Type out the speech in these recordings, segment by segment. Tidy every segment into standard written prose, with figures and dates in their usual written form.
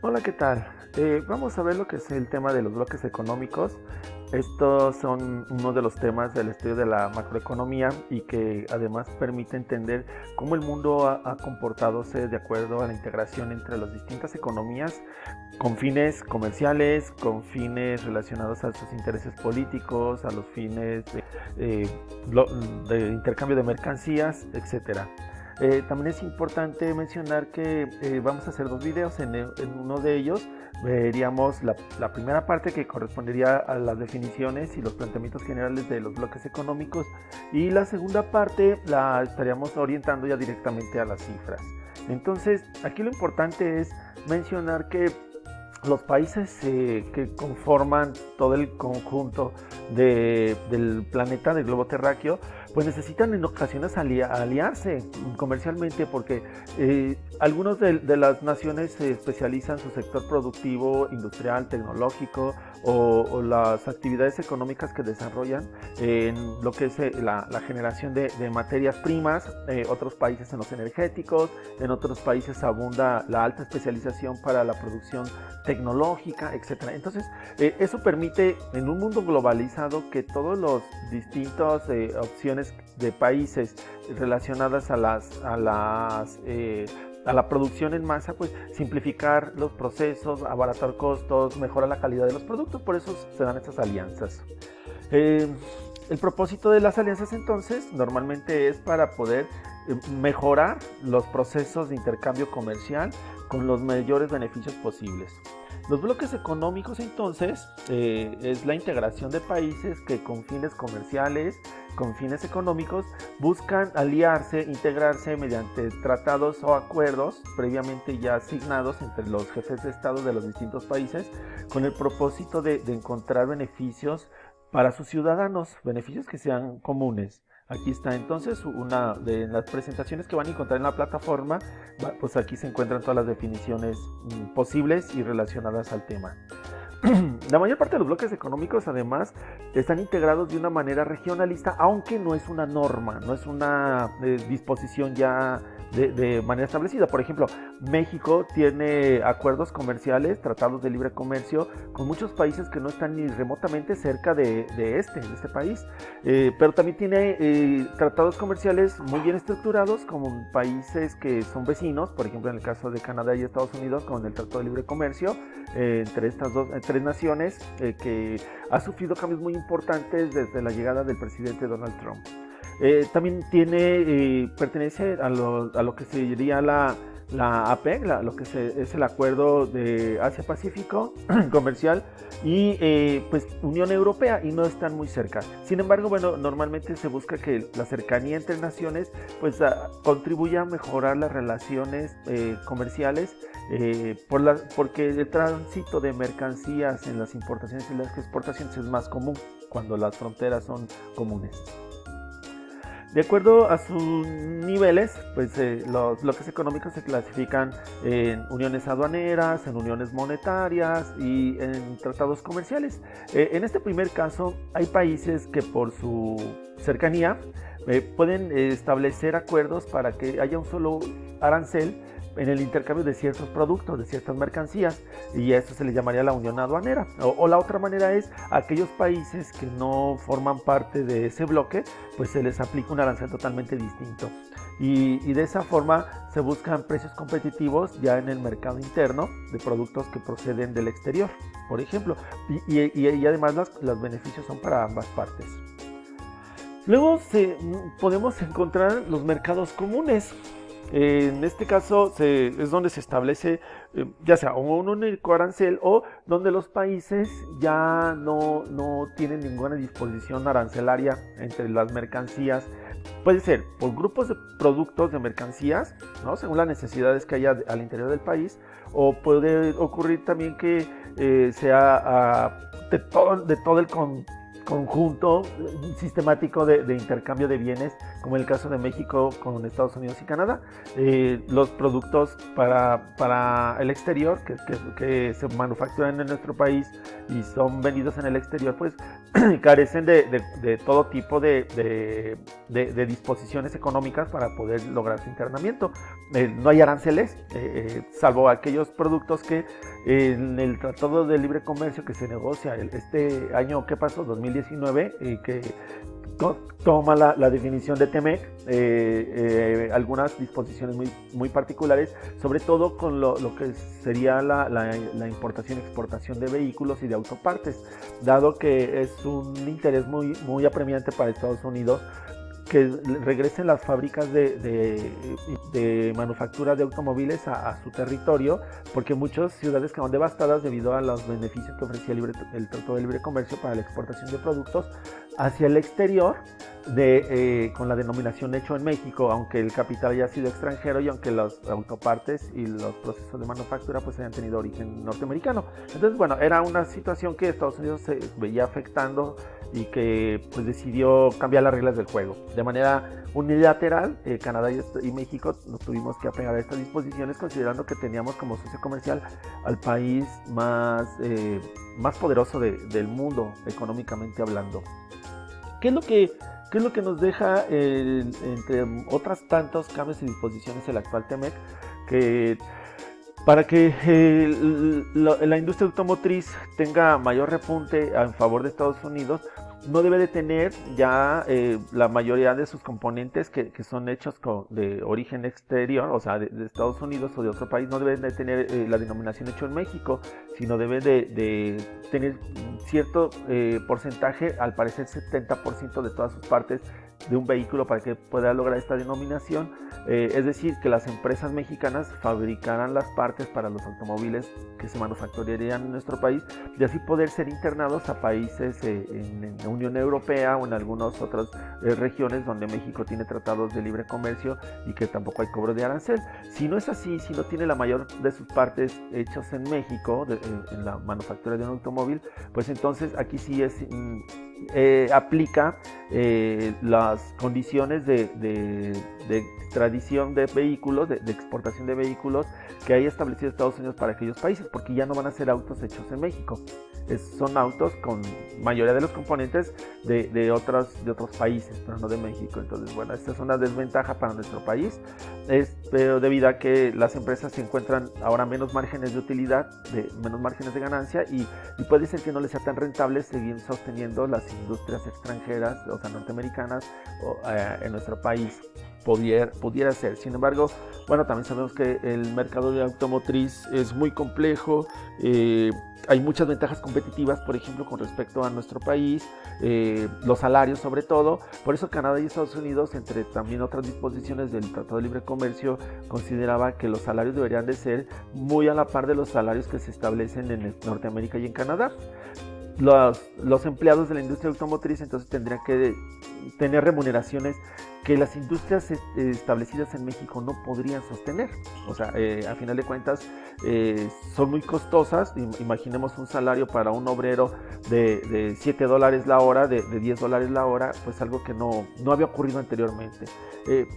Hola, ¿qué tal? Vamos a ver lo que es el tema de los bloques económicos. Estos son uno de los temas del estudio de la macroeconomía y que además permite entender cómo el mundo ha comportadose de acuerdo a la integración entre las distintas economías con fines comerciales, con fines relacionados a sus intereses políticos, a los fines eh, de intercambio de mercancías, etcétera. También es importante mencionar que vamos a hacer dos videos. En uno de ellos veríamos la primera parte, que correspondería a las definiciones y los planteamientos generales de los bloques económicos, y la segunda parte la estaríamos orientando ya directamente a las cifras. Entonces, aquí lo importante es mencionar que los países que conforman todo el conjunto del planeta, del globo terráqueo, pues necesitan en ocasiones aliarse comercialmente, porque algunas de las naciones se especializan su sector productivo, industrial, tecnológico, o las actividades económicas que desarrollan en lo que es la generación de materias primas. Otros países en los energéticos, en otros países abunda la alta especialización para la producción tecnológica, etcétera. Entonces, eso permite en un mundo globalizado que todas las distintas opciones de países relacionadas a la producción en masa, pues simplificar los procesos, abaratar costos, mejorar la calidad de los productos. Por eso se dan estas alianzas. El propósito de las alianzas, entonces, normalmente es para poder mejorar los procesos de intercambio comercial con los mayores beneficios posibles. Los bloques económicos, entonces, es la integración de países que con fines comerciales, con fines económicos, buscan aliarse, integrarse mediante tratados o acuerdos previamente ya asignados entre los jefes de Estado de los distintos países, con el propósito de encontrar beneficios para sus ciudadanos, beneficios que sean comunes. Aquí está entonces una de las presentaciones que van a encontrar en la plataforma. Pues aquí se encuentran todas las definiciones posibles y relacionadas al tema. La mayor parte de los bloques económicos, además, están integrados de una manera regionalista, aunque no es una norma, no es una disposición ya de manera establecida. Por ejemplo, México tiene acuerdos comerciales, tratados de libre comercio, con muchos países que no están ni remotamente cerca de este país, pero también tiene tratados comerciales muy bien estructurados con países que son vecinos. Por ejemplo, en el caso de Canadá y Estados Unidos, con el Tratado de Libre Comercio entre estas tres naciones, que ha sufrido cambios muy importantes desde la llegada del presidente Donald Trump. También pertenece a lo que sería la APEC, lo que es el Acuerdo de Asia-Pacífico comercial, y pues Unión Europea, y no están muy cerca. Sin embargo, bueno, normalmente se busca que la cercanía entre naciones pues contribuya a mejorar las relaciones comerciales, porque el tránsito de mercancías en las importaciones y las exportaciones es más común cuando las fronteras son comunes. De acuerdo a sus niveles, pues los bloques económicos se clasifican en uniones aduaneras, en uniones monetarias y en tratados comerciales. En este primer caso, hay países que por su cercanía pueden establecer acuerdos para que haya un solo arancel en el intercambio de ciertos productos, de ciertas mercancías, y a eso se le llamaría la unión aduanera. O la otra manera es aquellos países que no forman parte de ese bloque, pues se les aplica un arancel totalmente distinto. Y de esa forma se buscan precios competitivos ya en el mercado interno de productos que proceden del exterior, por ejemplo, y además los beneficios son para ambas partes. Luego podemos encontrar los mercados comunes. En este caso es donde se establece ya sea un único arancel, o donde los países ya no tienen ninguna disposición arancelaria entre las mercancías. Puede ser por grupos de productos de mercancías, ¿no?, según las necesidades que haya al interior del país, o puede ocurrir también que sea de todo el conjunto sistemático de intercambio de bienes, como en el caso de México con Estados Unidos y Canadá. Los productos para el exterior que se manufacturan en nuestro país y son vendidos en el exterior, pues carecen de todo tipo de disposiciones económicas para poder lograr su internamiento. No hay aranceles, salvo aquellos productos que en el Tratado de Libre Comercio que se negocia este año, ¿qué pasó? 2019, que toma la definición de TEMEC, algunas disposiciones muy particulares, sobre todo con lo que sería la importación y exportación de vehículos y de autopartes, dado que es un interés muy apremiante para Estados Unidos que regresen las fábricas de manufactura de automóviles a su territorio, porque muchas ciudades quedan devastadas debido a los beneficios que ofrecía el Tratado de Libre Comercio para la exportación de productos hacia el exterior, con la denominación hecho en México, aunque el capital haya sido extranjero y aunque los autopartes y los procesos de manufactura pues hayan tenido origen norteamericano. Entonces, bueno, era una situación que Estados Unidos se veía afectando y que pues decidió cambiar las reglas del juego. De manera unilateral, Canadá y México nos tuvimos que apegar a estas disposiciones, considerando que teníamos como socio comercial al país más poderoso del mundo, económicamente hablando. ¿Qué es lo que nos deja, entre otras tantos cambios y disposiciones, el actual TEMEC? Que para que la industria automotriz tenga mayor repunte en favor de Estados Unidos, no debe de tener ya la mayoría de sus componentes que son hechos de origen exterior, o sea, de Estados Unidos o de otro país, no deben de tener la denominación hecho en México, sino debe de tener cierto porcentaje, al parecer 70% de todas sus partes de un vehículo para que pueda lograr esta denominación, es decir, que las empresas mexicanas fabricaran las partes para los automóviles que se manufacturarían en nuestro país y así poder ser internados a países en la Unión Europea o en algunas otras regiones donde México tiene tratados de libre comercio y que tampoco hay cobro de arancel. Si no es así, si no tiene la mayor de sus partes hechas en México, en la manufactura de un automóvil, pues entonces aquí sí aplica las condiciones de extradición de vehículos, de exportación de vehículos que hay establecido Estados Unidos para aquellos países, porque ya no van a ser autos hechos en México. Son autos con mayoría de los componentes de otros países, pero no de México. Entonces, bueno, esta es una desventaja para nuestro país, pero debido a que las empresas se encuentran ahora menos márgenes de utilidad, menos márgenes de ganancia, y puede ser que no les sea tan rentable seguir sosteniendo las industrias extranjeras, o sea, norteamericanas, en nuestro país. Pudiera ser. Sin embargo, bueno, también sabemos que el mercado de automotriz es muy complejo, hay muchas ventajas competitivas, por ejemplo, con respecto a nuestro país, los salarios sobre todo. Por eso Canadá y Estados Unidos, entre también otras disposiciones del Tratado de Libre Comercio, consideraba que los salarios deberían de ser muy a la par de los salarios que se establecen en Norteamérica y en Canadá. Los empleados de la industria automotriz entonces tendrían que tener remuneraciones que las industrias establecidas en México no podrían sostener. O sea, a final de cuentas son muy costosas. Imaginemos un salario para un obrero de $7 la hora, de $10 la hora, pues algo que no había ocurrido anteriormente.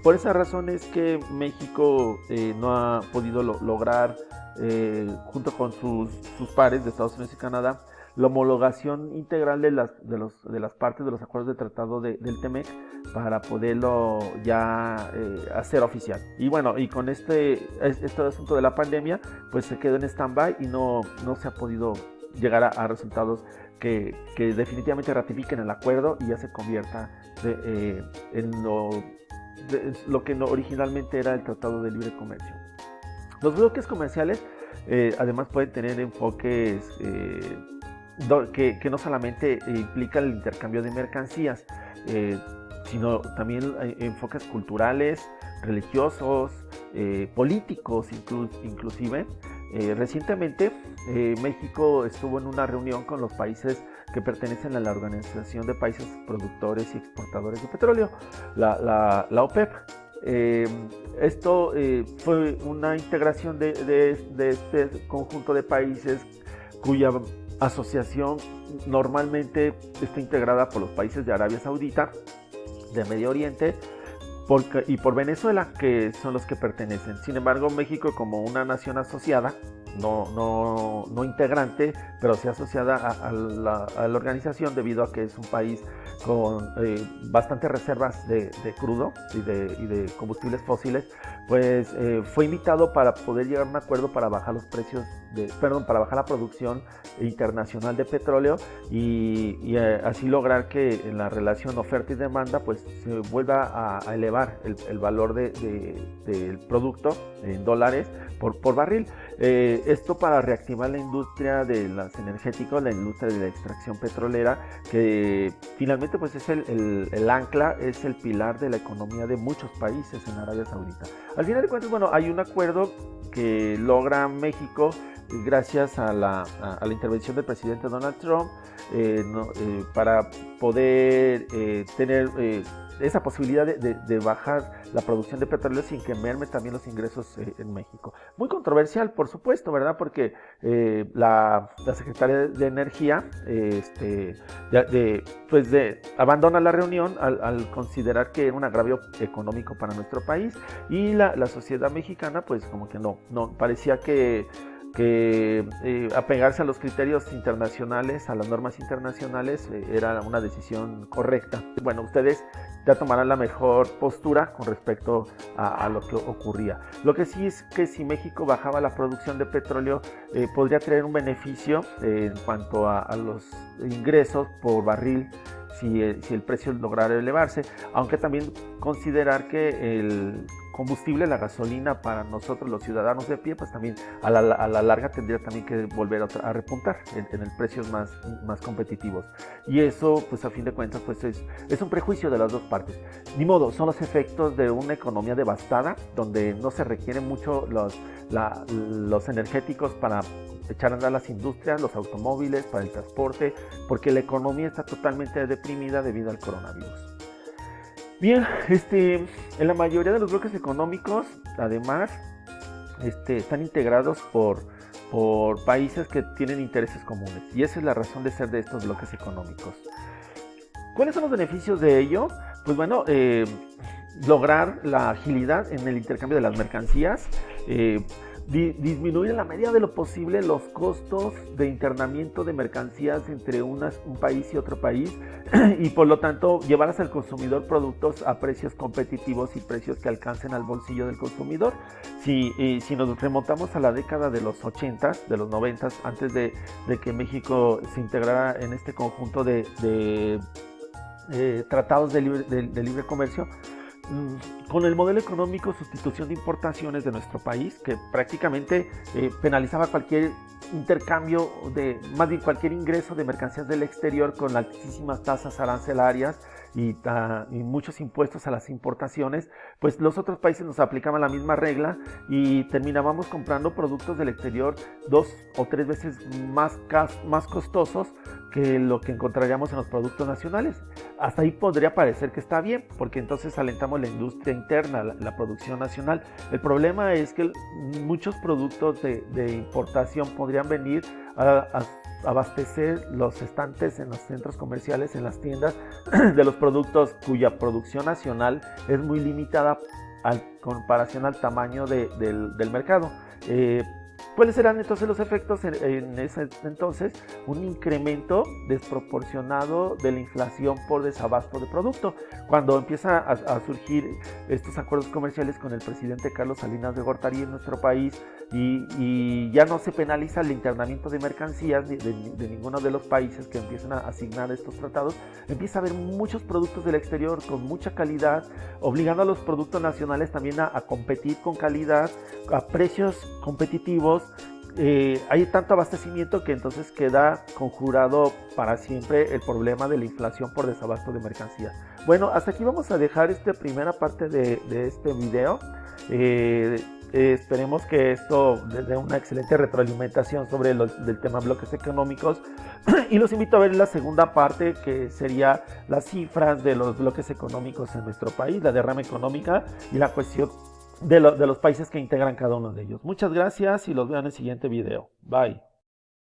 Por esa razón es que México no ha podido lograr, junto con sus pares de Estados Unidos y Canadá, la homologación integral de las partes de los acuerdos de tratado del TEMEC para poderlo ya hacer oficial. Y bueno, y con este asunto de la pandemia, pues se quedó en stand-by y no se ha podido llegar a resultados que definitivamente ratifiquen el acuerdo y ya se convierta en lo que originalmente era el Tratado de Libre Comercio. Los bloques comerciales además pueden tener enfoques que no solamente implican el intercambio de mercancías, sino también enfoques culturales, religiosos, políticos inclusive. Recientemente México estuvo en una reunión con los países que pertenecen a la Organización de Países Productores y Exportadores de Petróleo, la OPEP. Esto fue una integración de este conjunto de países cuya asociación normalmente está integrada por los países de Arabia Saudita, de Medio Oriente y por Venezuela, que son los que pertenecen. Sin embargo, México, como una nación asociada, no integrante, pero sí asociada a la organización, debido a que es un país con bastantes reservas de crudo y de combustibles fósiles, pues fue invitado para poder llegar a un acuerdo para bajar los precios, para bajar la producción internacional de petróleo y así lograr que en la relación oferta y demanda pues se vuelva a elevar el valor del producto en dólares por barril. Esto para reactivar la industria de los energéticos, la industria de la extracción petrolera, que finalmente pues es el ancla, es el pilar de la economía de muchos países en Arabia Saudita. Al final de cuentas, bueno, hay un acuerdo que logra México gracias a la intervención del presidente Donald Trump para poder tener esa posibilidad de bajar la producción de petróleo sin que merme también los ingresos en México. Muy controversial, por supuesto, ¿verdad? Porque la Secretaría de Energía abandona la reunión al considerar que era un agravio económico para nuestro país, y la sociedad mexicana pues como que no parecía que apegarse a los criterios internacionales, a las normas internacionales, era una decisión correcta. Bueno, ustedes ya tomarán la mejor postura con respecto a lo que ocurría. Lo que sí es que si México bajaba la producción de petróleo, podría traer un beneficio en cuanto a los ingresos por barril, si el precio lograra elevarse, aunque también considerar que el combustible, la gasolina, para nosotros los ciudadanos de pie, pues también a la larga tendría también que volver a repuntar en el precios más competitivos. Y eso, pues a fin de cuentas, pues es un prejuicio de las dos partes. Ni modo, son los efectos de una economía devastada, donde no se requieren mucho los energéticos para echar a andar las industrias, los automóviles, para el transporte, porque la economía está totalmente deprimida debido al coronavirus. Bien, en la mayoría de los bloques económicos, además, están integrados por países que tienen intereses comunes, y esa es la razón de ser de estos bloques económicos. ¿Cuáles son los beneficios de ello? Pues bueno, lograr la agilidad en el intercambio de las mercancías, disminuir en la medida de lo posible los costos de internamiento de mercancías entre un país y otro país, y por lo tanto llevar hacia el consumidor productos a precios competitivos y precios que alcancen al bolsillo del consumidor. Si nos remontamos a la década de los 80s, de los 90s, antes de que México se integrara en este conjunto de tratados de libre comercio, con el modelo económico sustitución de importaciones de nuestro país, que prácticamente penalizaba cualquier intercambio, más bien cualquier ingreso de mercancías del exterior, con altísimas tasas arancelarias y muchos impuestos a las importaciones, pues los otros países nos aplicaban la misma regla y terminábamos comprando productos del exterior 2 o 3 veces más costosos que lo que encontraríamos en los productos nacionales. Hasta ahí podría parecer que está bien, porque entonces alentamos la industria interna, la producción nacional. El problema es que muchos productos de importación podrían venir a abastecer los estantes en los centros comerciales, en las tiendas, de los productos cuya producción nacional es muy limitada en comparación al tamaño del mercado. ¿Cuáles serán entonces los efectos en ese entonces? Un incremento desproporcionado de la inflación por desabasto de producto. Cuando empieza a surgir estos acuerdos comerciales con el presidente Carlos Salinas de Gortari en nuestro país, y ya no se penaliza el internamiento de mercancías de ninguno de los países que empiezan a asignar estos tratados, empieza a haber muchos productos del exterior con mucha calidad, obligando a los productos nacionales también a competir con calidad, a precios competitivos. Hay tanto abastecimiento que entonces queda conjurado para siempre el problema de la inflación por desabasto de mercancías. Bueno, hasta aquí vamos a dejar esta primera parte de este video. Esperemos que esto les dé una excelente retroalimentación sobre el tema bloques económicos, y los invito a ver la segunda parte, que sería las cifras de los bloques económicos en nuestro país, la derrama económica y la cuestión de los países que integran cada uno de ellos. Muchas gracias y los veo en el siguiente video. Bye.